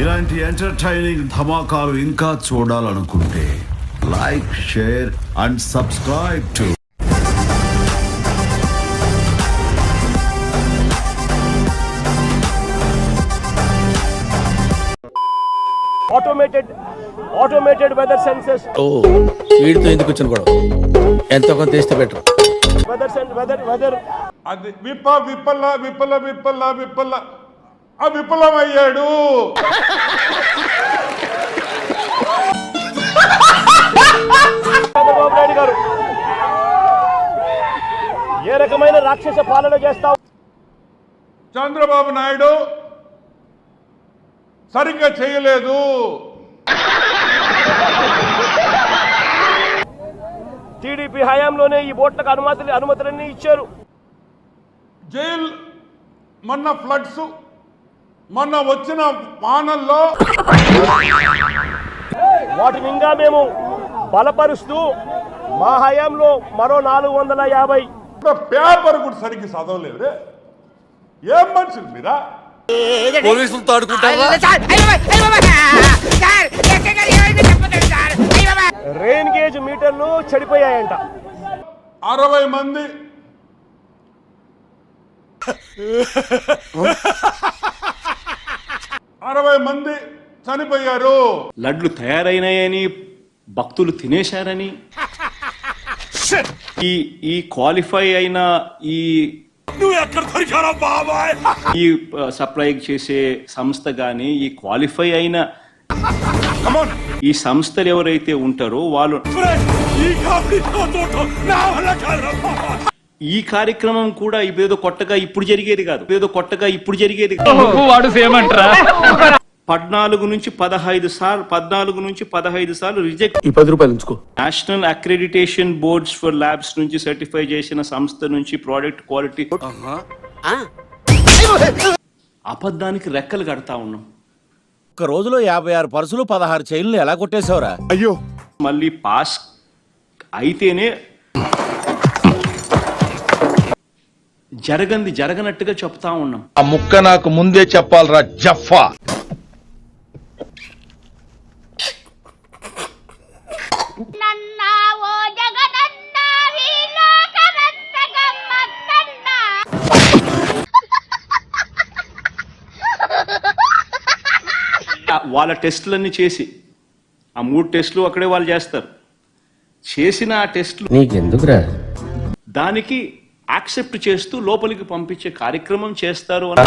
ఇలాంటి ఎంటర్టైనింగ్ ధమాకాలు ఇంకా చూడాలనుకుంటే like, share and subscribe to automated weather senses. వీడితో ఎందుకు వచ్చిన గొడవ? ఎంతో కొంత తీస్తే బెటర్. వెదర్ అది విఫలమయ్యాడు. చంద్రబాబు నాయుడు గారు ఏ రకమైన రాక్షస పాలన చేస్తావు? చంద్రబాబు నాయుడు సరిగ్గా చేయలేదు. టీడీపీ హయాంలోనే ఈ బోట్లకు అనుమతులన్నీ ఇచ్చారు. జైల్ మొన్న ఫ్లడ్స్, మొన్న వచ్చిన వానల్లో వాటిని ఇంకా మేము బలపరుస్తూ మా హయాంలో మరో 450 పేపర్ కూడా సరిగ్గా చదవలేదు. ఏం మనుషులు మీరా? పోలీసులతో ఆడుకుంటారా? రెయిన్ గేజ్ మీటర్లు చెడిపోయాయంట. 60 మంది చనిపోయారు. లడ్లు తయారైనాయని భక్తులు తినేశారని ఈ క్వాలిఫై అయిన ఈ సప్లై చేసే సంస్థ గాని, ఈ క్వాలిఫై అయిన ఈ సంస్థలు ఎవరైతే ఉంటారో వాళ్ళు ఈ కార్యక్రమం కూడా ఏదో కొత్తగా ఇప్పుడు జరిగేది కాదు. 14 నుంచి 15 సార్లు రిజెక్ట్. ఈ 10 రూపాయలు ఉంచుకో. National accreditation boards for labs నుంచి సర్టిఫై చేసిన సంస్థ నుంచి ప్రోడక్ట్ క్వాలిటీ అబద్ధానికి రెక్కలు కడతా ఉన్నాం. ఒక రోజులో 56 పర్సులు 16 చైన్లు ఎలా కొట్టేశావురా? అయ్యో, మళ్ళీ పాస్ అయితేనే జరగనట్టుగా చెప్తా ఉన్నాం. ఆ ముక్క నాకు ముందే చెప్పాలరా జఫా. వాళ్ళ టెస్టులన్నీ చేసి, ఆ 3 టెస్టులు అక్కడే వాళ్ళు చేస్తారు. చేసిన ఆ టెస్టులు నీకెందుకురా? దానికి యాక్సెప్ట్ చేస్తూ లోపలికి పంపించే కార్యక్రమం చేస్తారు అని